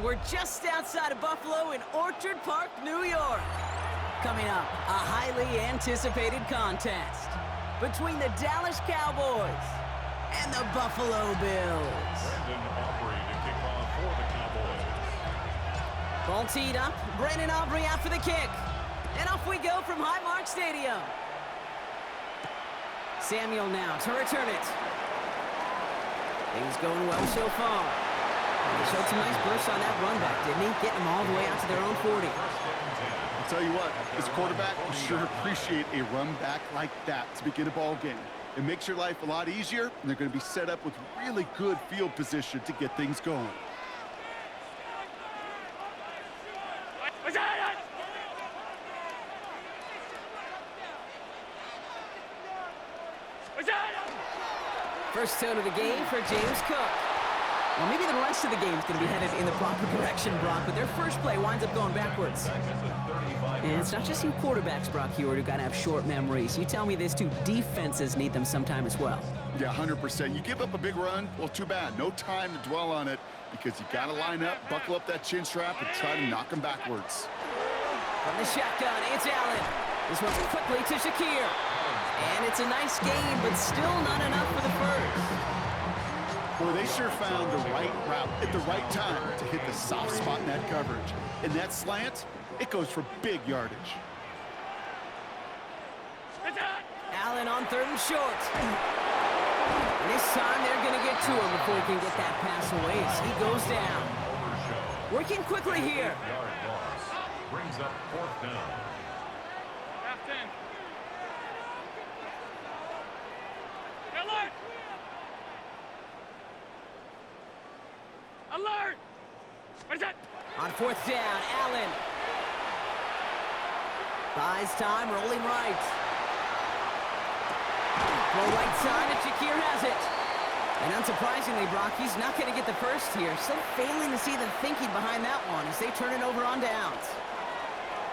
We're just outside of Buffalo in Orchard Park, New York. Coming up, a highly anticipated contest between the Dallas Cowboys and the Buffalo Bills. Brandon Aubrey to kick off for the Cowboys. Ball teed up, Brandon Aubrey out for the kick. And off we go from Highmark Stadium. Samuel now to return it. Things going well so far. He showed some nice bursts on that run back, didn't he? Getting them all the way out to their own 40. I'll tell you what, as a quarterback, you sure appreciate a run back like that to begin a ball game. It makes your life a lot easier, and they're going to be set up with really good field position to get things going. First tone of the game for James Cook. Well, maybe the rest of the game is going to be headed in the proper direction, Brock, but their first play winds up going backwards. And it's not just you quarterbacks, Brock Huard, who got to have short memories. You tell me these two defenses need them sometime as well. Yeah, 100%. You give up a big run, well, too bad. No time to dwell on it because you got to line up, buckle up that chin strap, and try to knock them backwards. From the shotgun, it's Allen. This one's quickly to Shakir. And it's a nice game, but still not enough for the first. Boy, they sure found the right route at the right time to hit the soft spot in that coverage. And that slant, it goes for big yardage. Allen on third and short. And this time they're going to get to him before he can get that pass away as he goes down. Working quickly here. Yard loss. Brings up fourth down. Alert! On fourth down, Allen. Buys time, rolling right. Throw right side, and Shakir has it. And unsurprisingly, Brock, he's not going to get the first here. Still failing to see the thinking behind that one as they turn it over on downs.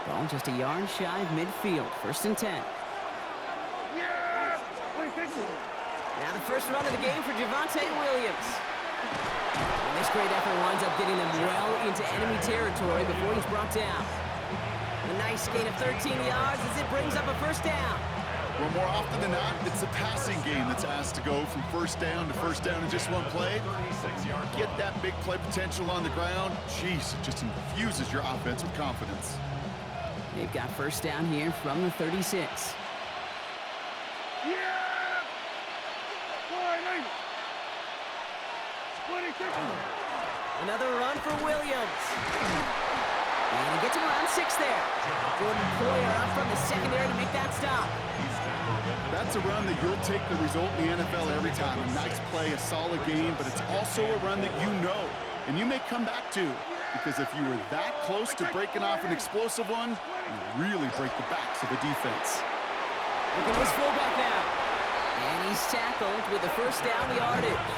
Ball just a yard shy of midfield. First and 10. Now the first run of the game for Javonte Williams. And this great effort winds up getting them well into enemy territory before he's brought down. A nice gain of 13 yards as it brings up a first down. Well, more often than not, it's the passing game that's asked to go from first down in just one play. Get that big play potential on the ground. Jeez, it just infuses your offense with confidence. They've got first down here from the 36. Another run for Williams. And he gets him around 6 there. Jordan Poyer up from the secondary to make that stop. That's a run that you'll take the result in the NFL every time. A nice play, a solid game, but it's also a run that you know and you may come back to. Because if you were that close to breaking off an explosive one, you really break the backs of the defense. Look at this fullback now. And he's tackled with the first down yardage.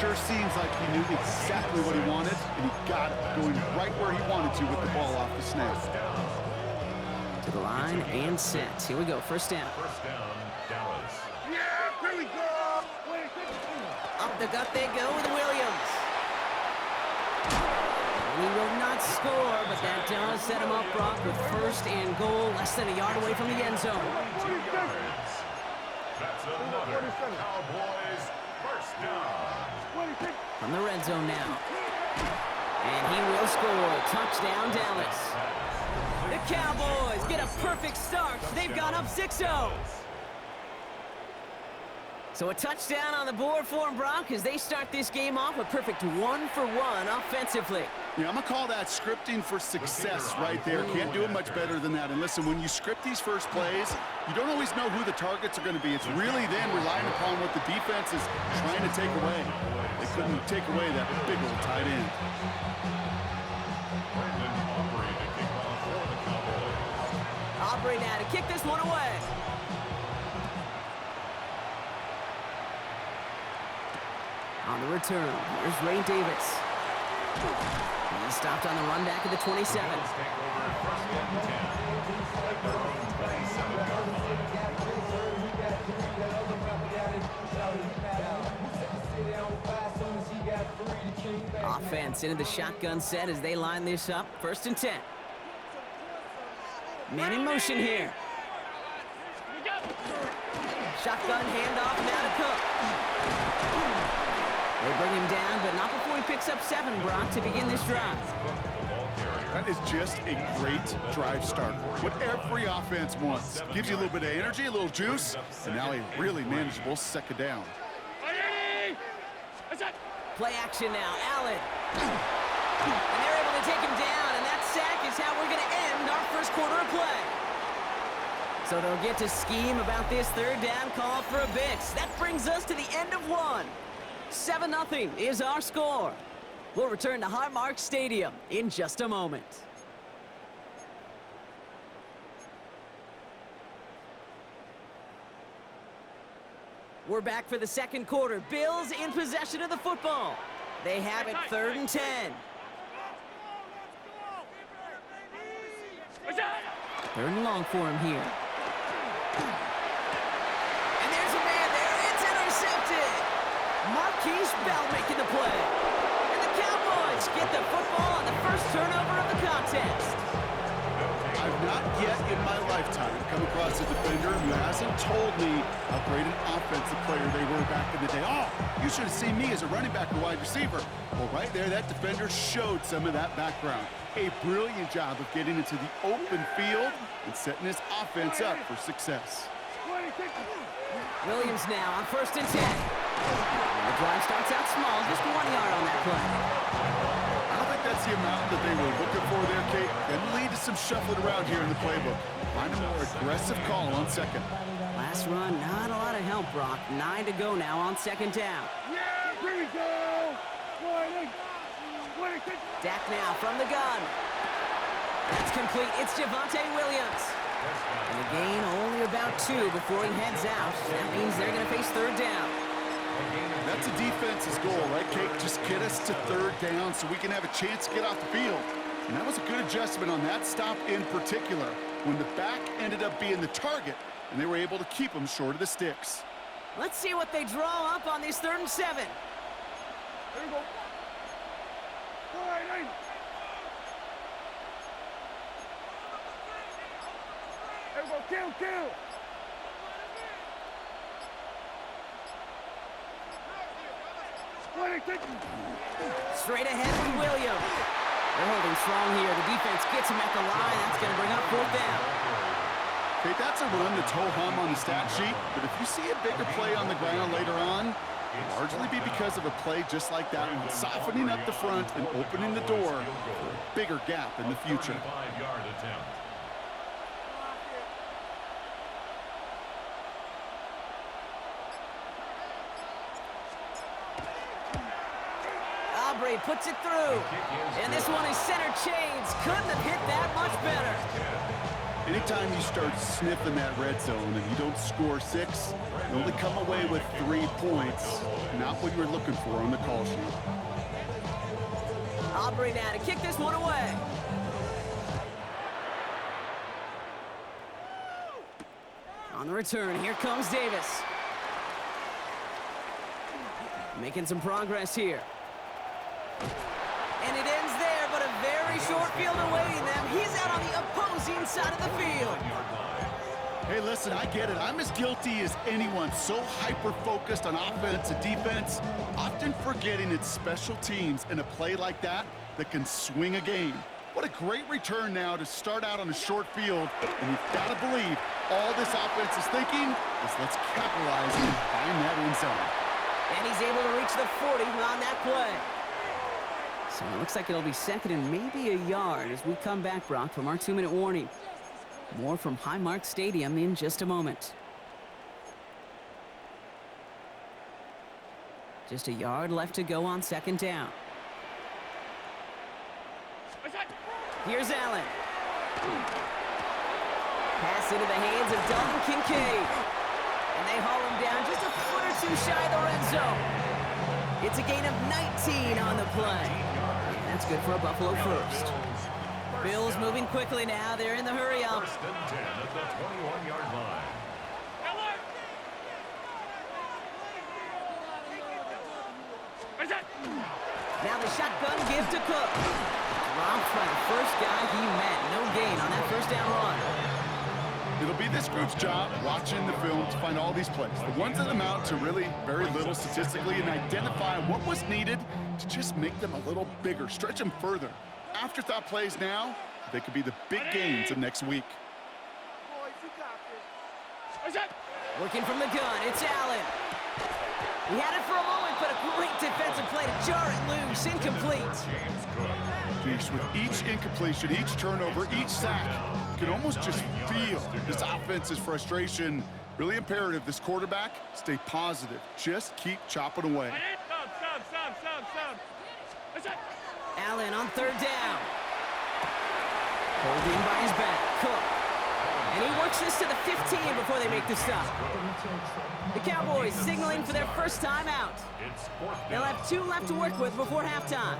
Sure seems like he knew exactly what he wanted, and he got it, going right where he wanted to with the ball off the snap. To the line and set. Here we go, first down. First down, Dallas. Yeah, here we go. Up the gut they go with Williams. And he will not score, but that does set him up, Brock, with first and goal, less than a yard away from the end zone. 2 yards. That's another Cowboys first down. From the red zone now. And he will score. Touchdown, Dallas. The Cowboys get a perfect start. They've gone up 6-0. So a touchdown on the board for them, Brock, as they start this game off a perfect 1-for-1 offensively. Yeah, I'm going to call that scripting for success right there. Can't do it much better than that. And listen, when you script these first plays, you don't always know who the targets are going to be. It's really then relying upon what the defense is trying to take away. They couldn't take away that big old tight end. Brandon Aubrey to kick off for the Cowboys. Aubrey now to kick this one away. On the return, here's Ray Davis. He stopped on the run back at the 27. Take over first and 10. At their own 27-yard line. Offense into the shotgun set as they line this up. 1st and 10. Man in motion here. Shotgun handoff now to Cook. They bring him down, but not before he picks up 7, Brock, to begin this drive. That is just a great drive starter. What every offense wants. Gives you a little bit of energy, a little juice, and now a really manageable 2nd down. Play action now, Allen. And they're able to take him down, and that sack is how we're going to end our 1st quarter of play. So they'll get to scheme about this 3rd down call for a Bix. That brings us to the end of 1. 7-0 is our score. We'll return to Highmark Stadium in just a moment. We're back for the 2nd quarter. Bills in possession of the football. They have it 3rd and 10. 3rd and long for him here. And there's a man there. It's intercepted. Marquise Bell making the play. And the Cowboys get the football on the 1st turnover of the contest. I've not yet in my lifetime come across a defender who hasn't told me how great an offensive player they were back in the day. Oh, you should have seen me as a running back or wide receiver. Well, right there, that defender showed some of that background. A brilliant job of getting into the open field and setting his offense up for success. Williams now on 1st and 10. And the drive starts out small, just 1 yard on that play. I don't think that's the amount that they were looking for there, Kate. Can lead to some shuffling around here in the playbook. Find a more aggressive call on 2nd. Last run, not a lot of help, Brock. 9 to go now on 2nd down. Yeah, here we go. Dak now from the gun. That's complete. It's Javonte Williams. And the gain only about 2 before he heads out. That means they're going to face 3rd down. That's a defense's goal, right, Kate? Just get us to 3rd down so we can have a chance to get off the field. And that was a good adjustment on that stop in particular, when the back ended up being the target, and they were able to keep him short of the sticks. Let's see what they draw up on this 3rd and 7. There you go. All right, hey. There we go. Kill. Straight ahead with Williams. They're holding strong here. The defense gets him at the line. That's going to bring up 4th down. Okay, that's a run that's ho-hum on the stat sheet, but if you see a bigger play on the ground later on, it'll largely be because of a play just like that one, softening up the front and opening the door for a bigger gap in the future. 5-yard attempt. Aubrey puts it through. And this one is center chains. Couldn't have hit that much better. Anytime you start sniffing that red zone and you don't score 6, you only come away with 3 points. Not what you were looking for on the call sheet. Aubrey now to kick this one away. On the return, here comes Davis. Making some progress here. And it ends there, but a very short field awaiting them. He's out on the opposing side of the field. Hey, listen, I get it. I'm as guilty as anyone. So hyper-focused on offense and defense, often forgetting it's special teams in a play like that that can swing a game. What a great return now to start out on a short field. And you've got to believe all this offense is thinking is let's capitalize and find that end zone. And he's able to reach the 40 on that play. So it looks like it'll be 2nd and maybe a yard as we come back, Brock, from our 2-minute warning. More from Highmark Stadium in just a moment. Just a yard left to go on 2nd down. Here's Allen. Pass into the hands of Dalton Kincaid. And they haul him down just a foot or 2 shy of the red zone. It's a gain of 19 on the play. And that's good for a Buffalo first. Bills moving quickly now. They're in the hurry up. 1st and 10 at the 21-yard line. shotgun give to Cook. Dropped by the first guy he met. No gain on that first down run. It'll be this group's job watching the film to find all these plays. The ones that amount to really very little statistically and identify what was needed to just make them a little bigger, stretch them further. Afterthought plays now, they could be the big gains of next week. Boys, you got this. What's that? Working from the gun, it's Allen. He had it for a moment, but a great defensive play to jar it loose. Incomplete. Geez, with each incompletion, each turnover, each sack, you can almost just feel this offense's frustration. Really imperative this quarterback stay positive. Just keep chopping away. Stop. What's that? Allen on third down. Holding by his back, Cook. And he works this to the 15 before they make the stop. The Cowboys signaling for their first time out. They'll have 2 left to work with before halftime.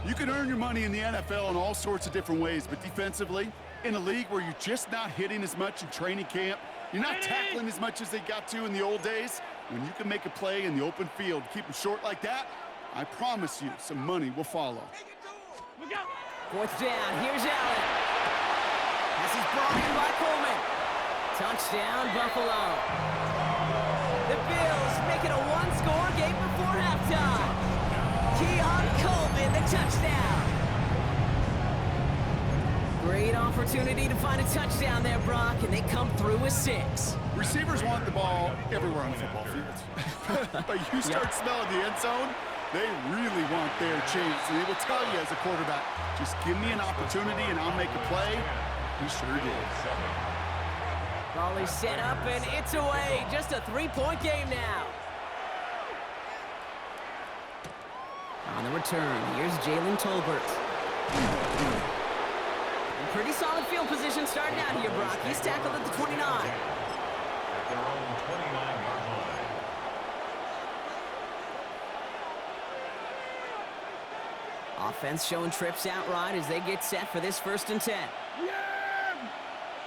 You can earn your money in the NFL in all sorts of different ways, but defensively, in a league where you're just not hitting as much in training camp, you're not tackling as much as they got to in the old days, when you can make a play in the open field, keep them short like that, I promise you some money will follow. Look out. Fourth down, here's Allen. This is brought in by Coleman. Touchdown, Buffalo. The Bills make it a 1-score game before halftime. Keon Coleman, the touchdown. Great opportunity to find a touchdown there, Brock, and they come through with 6. Receivers want the ball everywhere on the football field. But you start smelling the end zone, they really want their chance. And they will tell you as a quarterback, just give me an opportunity and I'll make a play. He sure did. Ball is set up and it's away. Just a 3-point game now. On the return, here's Jalen Tolbert. Pretty solid field position starting out here, Brock. He's tackled at the 29. At their own 29-yard line. Offense showing trips out right as they get set for this 1st and 10. Yeah.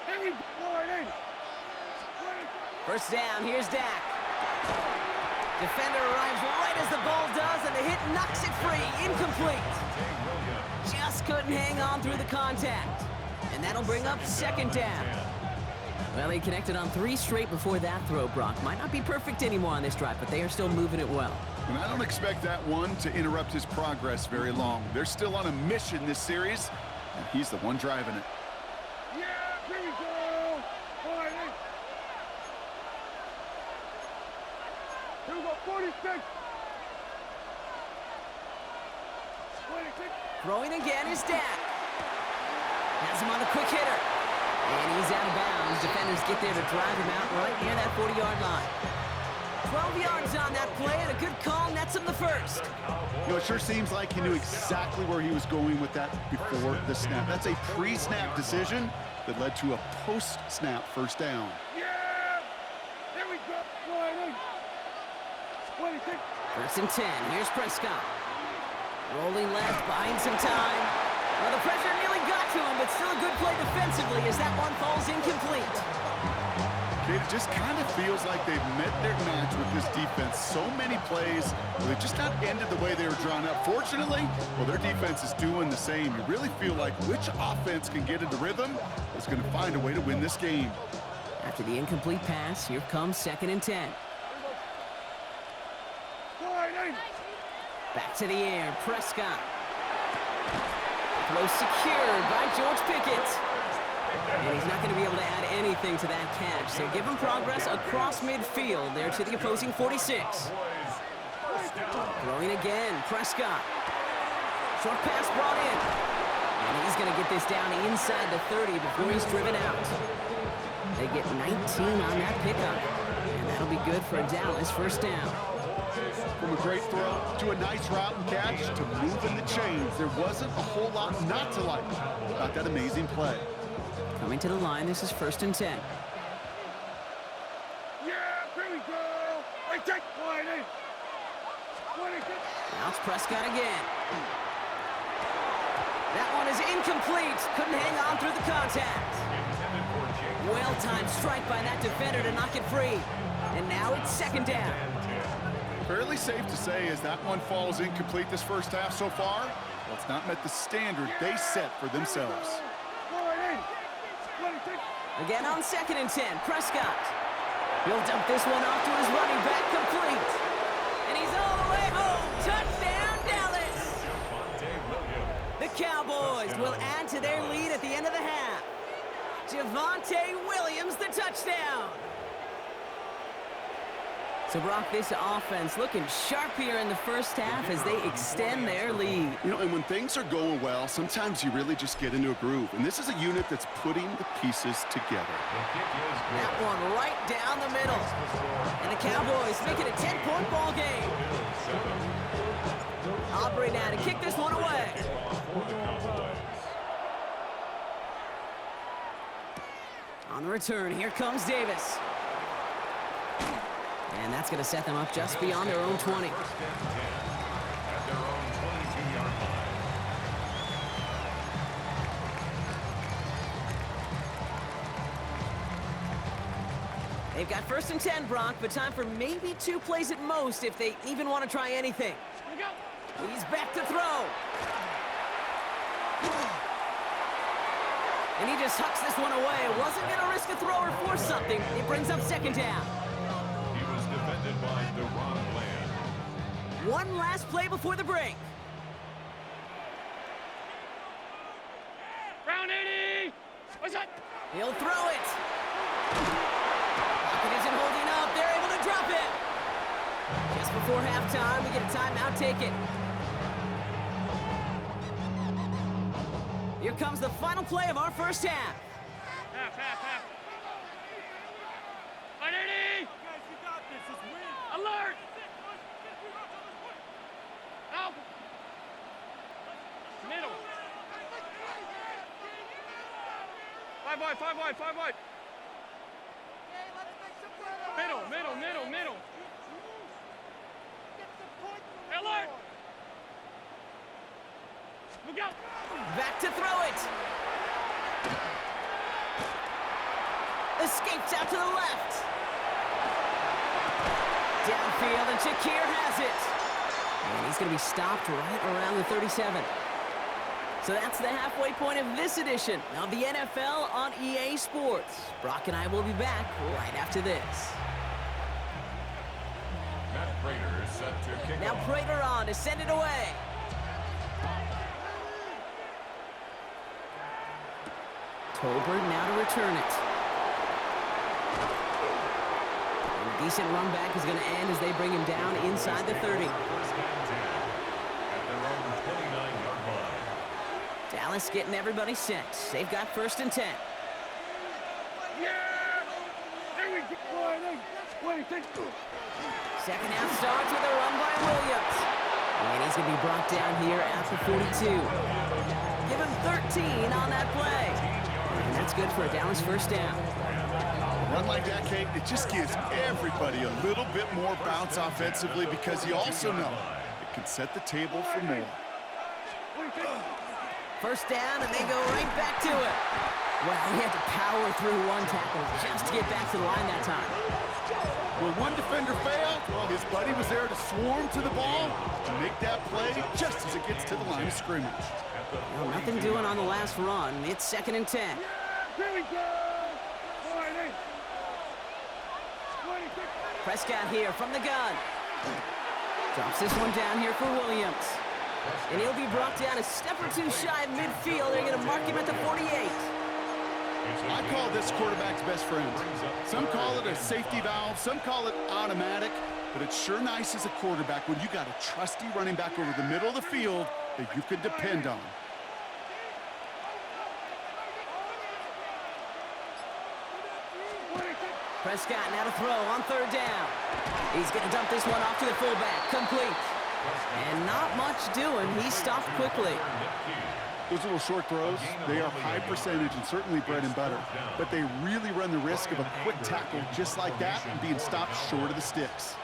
Hey, boy, First down, here's Dak. Defender arrives right as the ball does, and the hit knocks it free. Incomplete. Just couldn't hang on through the contact. And that'll bring up 2nd down. Well, he connected on 3 straight before that throw, Brock. Might not be perfect anymore on this drive, but they are still moving it well. And I don't expect that one to interrupt his progress very long. They're still on a mission this series, and he's the one driving it. Yeah, here we go. Boy, here we go, 46. 26. Throwing again is Dak. Has him on a quick hitter. And he's out of bounds. Defenders get there to drive him out right near that 40-yard line. 12 yards on that play, and a good call nets him the first. You know, it sure seems like he knew exactly where he was going with that before the snap. That's a pre-snap decision that led to a post-snap first down. Yeah. Here we go. Boy, 26. 1st and 10. Here's Prescott. Rolling left, buying some time. Well, the pressure nearly got to him, but still a good play defensively as that one falls incomplete. It just kind of feels like they've met their match with this defense. So many plays where they just not ended the way they were drawn up. Fortunately, well, their defense is doing the same. You really feel like which offense can get into rhythm is going to find a way to win this game. After the incomplete pass, here comes 2nd and 10. Back to the air, Prescott. Throw secured by George Pickett. And he's not going to be able to add anything to that catch. So give him progress across midfield there to the opposing 46. Throwing again, Prescott. Short pass brought in. And he's going to get this down inside the 30 before he's driven out. They get 19 on that pickup. And that'll be good for a Dallas 1st down. From a great throw to a nice route and catch to moving the chains. There wasn't a whole lot not to like about that amazing play. Coming to the line, this is 1st and 10. Yeah, here we go. I take 20. Now it's Prescott again. That one is incomplete. Couldn't hang on through the contact. Well-timed strike by that defender to knock it free. And now it's 2nd down. Fairly safe to say as that one falls incomplete this first half so far, well, it's not met the standard they set for themselves. Again on 2nd and 10, Prescott. He'll dump this one off to his running back, complete. And he's all the way home. Touchdown, Dallas! The Cowboys will add to their lead at the end of the half. Javonte Williams, the touchdown. So, Brock, this offense looking sharp here in the first half as they extend their lead. You know, and when things are going well, sometimes you really just get into a groove. And this is a unit that's putting the pieces together. That one right down the middle. And the Cowboys make it a 10-point ball game. Aubrey now to kick this one away. On the return, here comes Davis. And that's going to set them up just beyond their own 20. They've got 1st and 10, Brock, but time for maybe 2 plays at most if they even want to try anything. He's back to throw. And he just hucks this one away. Wasn't going to risk a throw or force something. It brings up 2nd down. Defended by DeRon Bland. One last play before the break. Round 80! What's up? He'll throw it. Pocket isn't holding up. They're able to drop it. Just before halftime, we get a timeout taken. Here comes the final play of our first half. Half. 180! Alert! Out! Middle. 5 wide. Middle. Alert! Look out! Back to throw it. Escapes out to the left. Downfield, and Shakir has it. And he's going to be stopped right around the 37. So that's the halfway point of this edition of the NFL on EA Sports. Brock and I will be back right after this. Matt Prater is set to kick Now off. Prater on to send it away. Tolbert now to return it. And a decent run back is going to end as they bring him down inside the 30. First and 10 at their own 29-yard line. Dallas getting everybody set. They've got 1st and 10. Yeah! There we go! Second half starts with a run by Williams. And he's going to be brought down here at the 42. Give him 13 on that play. And that's good for a Dallas first down. A run like that, Kate, it just gives everybody a little bit more bounce offensively because you also know it can set the table for more. First down, and they go right back to it. Well, he had to power through one tackle just to get back to the line that time. When one defender failed, well, his buddy was there to swarm to the ball and make that play just as it gets to the line of scrimmage. Well, nothing doing on the last run. It's 2nd and 10. Here we go! 26. Prescott here from the gun. Drops this one down here for Williams. And he'll be brought down a step or two shy of midfield. They're going to mark him at the 48. I call this quarterback's best friend. Some call it a safety valve, some call it automatic, but it's sure nice as a quarterback when you got a trusty running back over the middle of the field that you can depend on. Prescott now to throw on 3rd down. He's going to dump this one off to the fullback. Complete. And not much doing. He stopped quickly. Those little short throws, they are high percentage and certainly bread and butter, but they really run the risk of a quick tackle just like that and being stopped short of the sticks.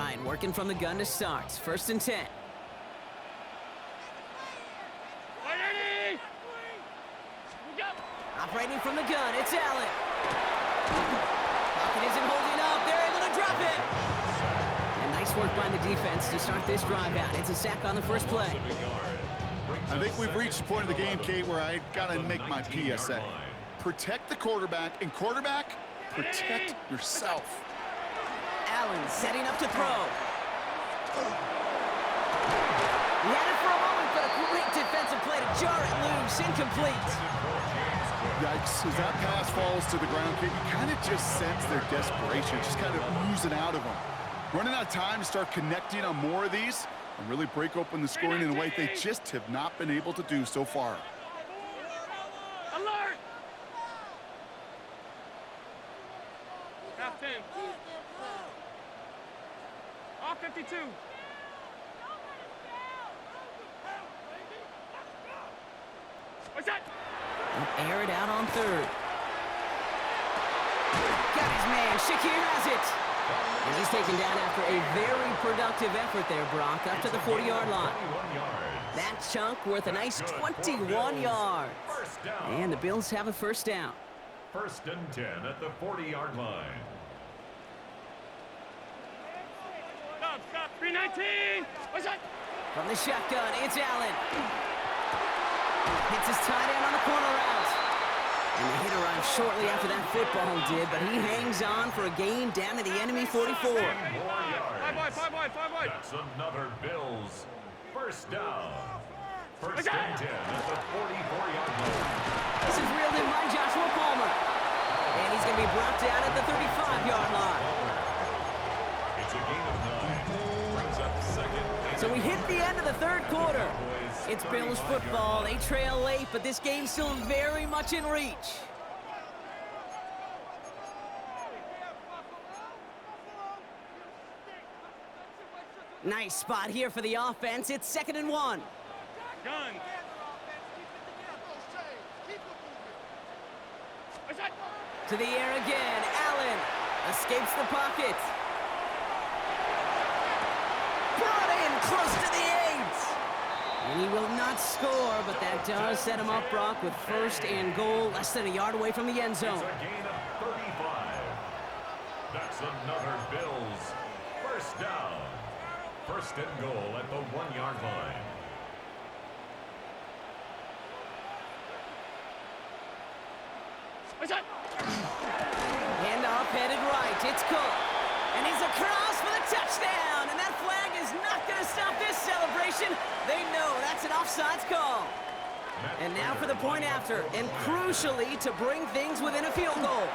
right, working from the gun to start. 1st and 10. Operating from the gun, it's Allen. Pocket isn't holding up. They're able to drop it. And nice work by the defense to start this drive out. It's a sack on the first play. I think we've reached the point of the game, Kate, where I got to make my PSA. Protect the quarterback, and quarterback, protect yourself. Allen setting up to throw. He had it for a moment, but a great defensive play to jar it loose. Incomplete. Yikes, as that pass falls to the ground, Kate, you kind of just sense their desperation, just kind of oozing out of them. Running out of time to start connecting on more of these and really break open the scoring in a way they just have not been able to do so far. Alert! Half 10. All 52. What's that? Air it out on 3rd. Got his man. Shakir has it. And he's taken down after a very productive effort there, Brock, up to the 40-yard line. That chunk worth a nice 21 yards. And the Bills have a 1st down. 1st and 10 at the 40-yard line. Stop. 319. What's that? From the shotgun, it's Allen. Hits his tight end on the corner route. And the hit arrived shortly after that football did, but he hangs on for a gain down to the enemy 44. 5 wide. That's another Bills 1st down. 1st and 10 at the 44-yard line. This is reeled in by Joshua Palmer. And he's going to be brought down at the 35-yard line. It's a gain of 9. Brings up 2nd. So we hit the end of the 3rd quarter. It's Bills football. They trail late, but this game's still very much in reach. Nice spot here for the offense. It's 2nd and 1. Gun. What's that? To the air again. Allen escapes the pocket. Brought in close to the 8. And he will not score, but that does set him up, Brock, with 1st and goal, less than a yard away from the end zone. It's a gain of 35. That's another Bills 1st down. 1st and goal at the 1-yard line. What's that? Handoff headed right. It's Cook. And he's across for the touchdown. And that flag is not going to stop this celebration. They know that's an offsides call. And now for the point after. And crucially, to bring things within a field goal.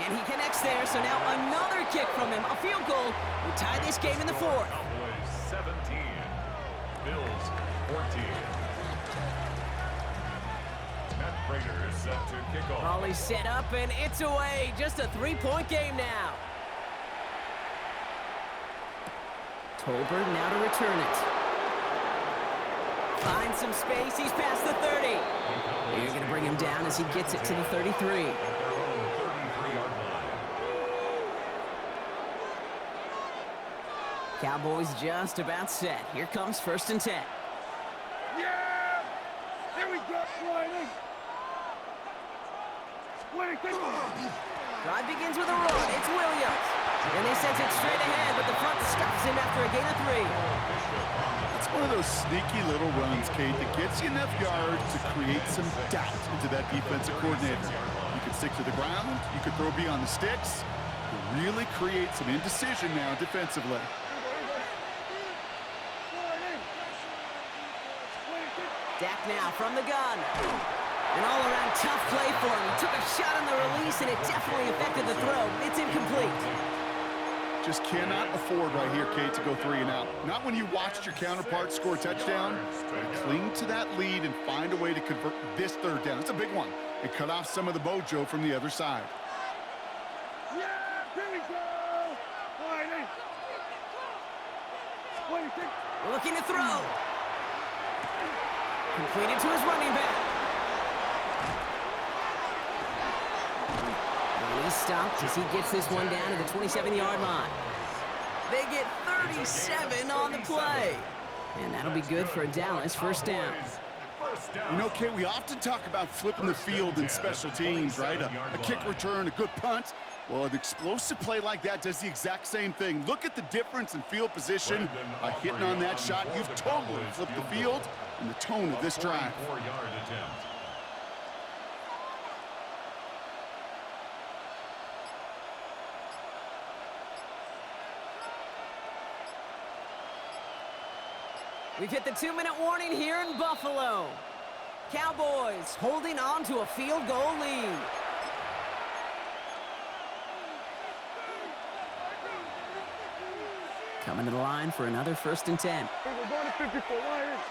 And he connects there, so now another kick from him. A field goal will tie this game in the 4th. Cowboys 17. Bills 14. Matt Prater is set to kick off. Holly set up, and it's away. Just a 3-point game now. Tolbert now to return it. Finds some space. He's past the 30. You're going to bring him down as he gets it to the 33. At their own 33-yard line. Cowboys just about set. Here comes 1st and 10. Yeah! There we go, Riley! Drive begins with a run. It's Williams. And they send it straight ahead, but the front stops him after a gain of 3. It's one of those sneaky little runs, Kate, that gets you enough yards to create some doubt into that defensive coordinator. You can stick to the ground, you can throw beyond the sticks, you really create some indecision now defensively. Dak now from the gun. An all-around tough play for him. He took a shot on the release, and it definitely affected the throw. It's incomplete. Just cannot afford right here, Kate, to go 3 and out. Not when you watched your counterpart score a touchdown. But cling to that lead and find a way to convert this 3rd down. It's a big one. And cut off some of the mojo from the other side. Yeah, here we go! Riley! What do you think? Looking to throw. Completed to his running back. And he's stopped as he gets this one down to the 27-yard line. They get 37 on the play. And that'll be good for a Dallas first down. You know, Kay, we often talk about flipping the field in special teams, right? A kick return, a good punt. Well, an explosive play like that does the exact same thing. Look at the difference in field position. By hitting on that shot, you've totally flipped the field and the tone of this drive. We've hit the 2-minute warning here in Buffalo. Cowboys holding on to a field goal lead. Coming to the line for another 1st and 10. We're going to 54. Lions.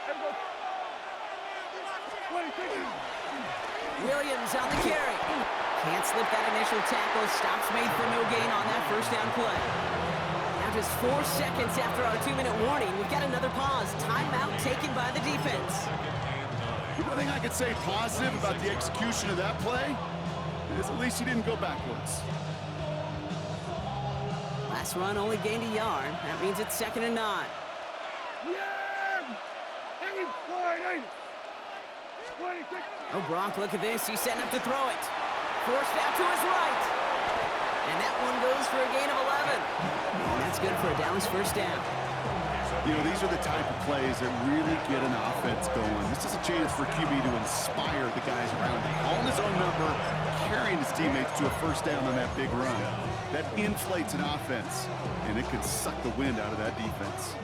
Let's go. 26. Williams on the carry. Can't slip that initial tackle. Stops made for no gain on that first down play. Now just 4 seconds after our 2-minute warning, we've got another pause. Timeout taken by the defense. The only thing I could say positive about the execution of that play is at least he didn't go backwards. Last run only gained a yard. That means it's 2nd and 9. Yeah! 89. 26. Oh, Brock, look at this. He's setting up to throw it. Forced out to his right. And that one goes for a gain of 11. And that's good for a Dallas first down. You know, these are the type of plays that really get an offense going. This is a chance for QB to inspire the guys around him. Calling his own number, carrying his teammates to a first down on that big run. That inflates an offense, and it can suck the wind out of that defense.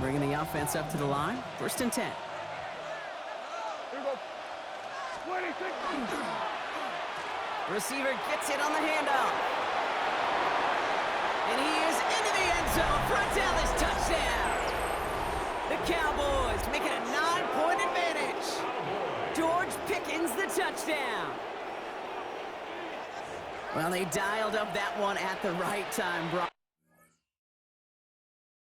Bringing the offense up to the line. 1st and 10. Here we go. 26. Receiver gets it on the handoff. And he is into the end zone for a Dallas touchdown. The Cowboys make it a 9-point advantage. George Pickens the touchdown. Well, they dialed up that one at the right time, Brock.